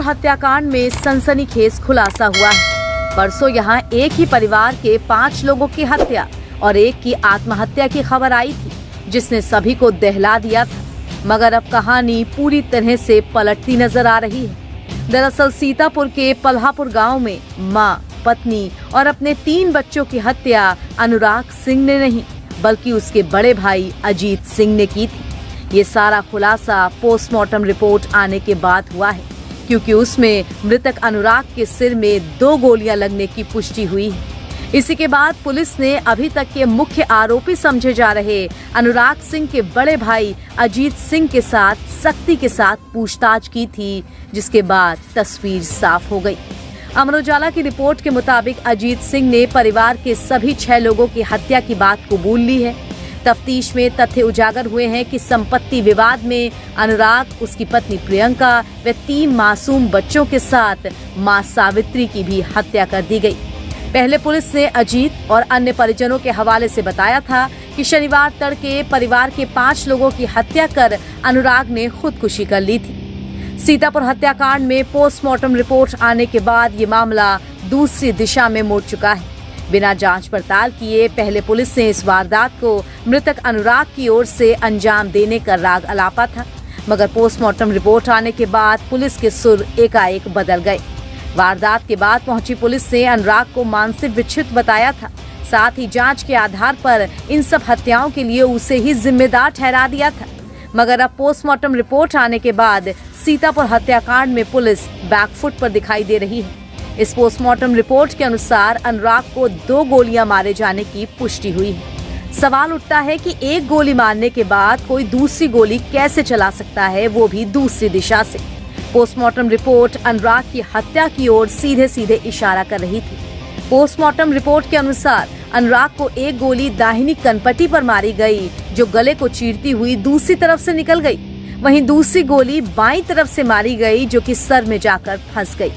हत्याकांड में सनसनीखेज खुलासा हुआ है। परसों यहां एक ही परिवार के 5 लोगों की हत्या और एक की आत्महत्या की खबर आई थी, जिसने सभी को दहला दिया था। मगर अब कहानी पूरी तरह से पलटती नजर आ रही है। दरअसल सीतापुर के पल्हापुर गांव में मां, पत्नी और अपने 3 बच्चों की हत्या अनुराग सिंह ने नहीं, बल्कि उसके बड़े भाई अजीत सिंह ने की थी। ये सारा खुलासा पोस्टमार्टम रिपोर्ट आने के बाद हुआ है, क्योंकि उसमें मृतक अनुराग के सिर में 2 गोलियां लगने की पुष्टि हुई है। इसी के बाद पुलिस ने अभी तक के मुख्य आरोपी समझे जा रहे अनुराग सिंह के बड़े भाई अजीत सिंह के साथ सख्ती के साथ पूछताछ की थी, जिसके बाद तस्वीर साफ हो गई। अमर उजाला की रिपोर्ट के मुताबिक अजीत सिंह ने परिवार के सभी 6 लोगों की हत्या की बात कबूल ली है। तफ्तीश में तथ्य उजागर हुए हैं कि संपत्ति विवाद में अनुराग, उसकी पत्नी प्रियंका व 3 मासूम बच्चों के साथ मां सावित्री की भी हत्या कर दी गई। पहले पुलिस ने अजीत और अन्य परिजनों के हवाले से बताया था कि शनिवार तड़के परिवार के 5 लोगों की हत्या कर अनुराग ने खुदकुशी कर ली थी। सीतापुर हत्याकांड में पोस्टमार्टम रिपोर्ट आने के बाद ये मामला दूसरी दिशा में मुड़ चुका है। बिना जांच पड़ताल किए पहले पुलिस ने इस वारदात को मृतक अनुराग की ओर से अंजाम देने का राग अलापा था, मगर पोस्टमार्टम रिपोर्ट आने के बाद पुलिस के सुर एकाएक बदल गए। वारदात के बाद पहुंची पुलिस ने अनुराग को मानसिक विक्षिप्त बताया था। साथ ही जांच के आधार पर इन सब हत्याओं के लिए उसे ही जिम्मेदार ठहरा दिया था। मगर अब पोस्टमार्टम रिपोर्ट आने के बाद सीतापुर हत्याकांड में पुलिस बैकफुट पर दिखाई दे रही है। इस पोस्टमार्टम रिपोर्ट के अनुसार अनुराग को 2 गोलियां मारे जाने की पुष्टि हुई है। सवाल उठता है कि एक गोली मारने के बाद कोई दूसरी गोली कैसे चला सकता है, वो भी दूसरी दिशा से। पोस्टमार्टम रिपोर्ट अनुराग की हत्या की ओर सीधे सीधे इशारा कर रही थी। पोस्टमार्टम रिपोर्ट के अनुसार अनुराग को एक गोली दाहिनी कनपट्टी पर मारी गई, जो गले को चीरती हुई दूसरी तरफ से निकल गई। वहीं दूसरी गोली बाईं तरफ से मारी गई, जो कि सर में जाकर फंस गई।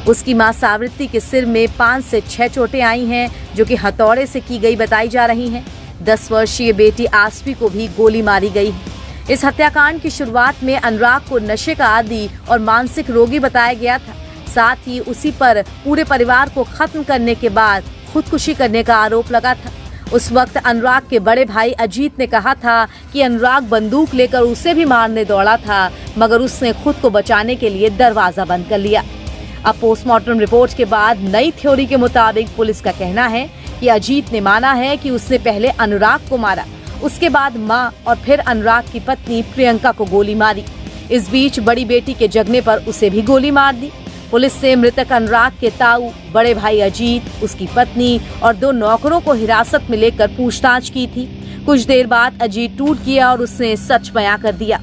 उसकी मां सावित्री के सिर में 5 से 6 चोटें आई हैं, जो कि हथौड़े से की गई बताई जा रही हैं। 10 वर्षीय बेटी आसवी को भी गोली मारी गई है। इस हत्याकांड की शुरुआत में अनुराग को नशे का आदी और मानसिक रोगी बताया गया था। साथ ही उसी पर पूरे परिवार को खत्म करने के बाद खुदकुशी करने का आरोप लगा था। उस वक्त अनुराग के बड़े भाई अजीत ने कहा था कि अनुराग बंदूक लेकर उसे भी मारने दौड़ा था, मगर उसने खुद को बचाने के लिए दरवाजा बंद कर लिया। अब पोस्टमार्टम रिपोर्ट के बाद नई थ्योरी के मुताबिक पुलिस का कहना है कि अजीत ने माना है कि उसने पहले अनुराग को मारा, उसके बाद मां और फिर अनुराग की पत्नी प्रियंका को गोली मारी। इस बीच बड़ी बेटी के जगने पर उसे भी गोली मार दी। पुलिस ने मृतक अनुराग के ताऊ, बड़े भाई अजीत, उसकी पत्नी और 2 नौकरों को हिरासत में लेकर पूछताछ की थी। कुछ देर बाद अजीत टूट गया और उसने सच बयां कर दिया।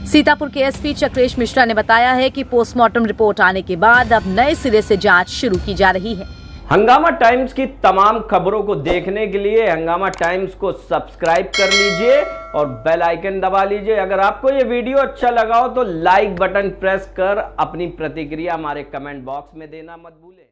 सीतापुर के एसपी चक्रेश मिश्रा ने बताया है कि पोस्टमार्टम रिपोर्ट आने के बाद अब नए सिरे से जांच शुरू की जा रही है। हंगामा टाइम्स की तमाम खबरों को देखने के लिए हंगामा टाइम्स को सब्सक्राइब कर लीजिए और बेल आइकन दबा लीजिए। अगर आपको ये वीडियो अच्छा लगा हो तो लाइक बटन प्रेस कर अपनी प्रतिक्रिया हमारे कमेंट बॉक्स में देना मत भूलें।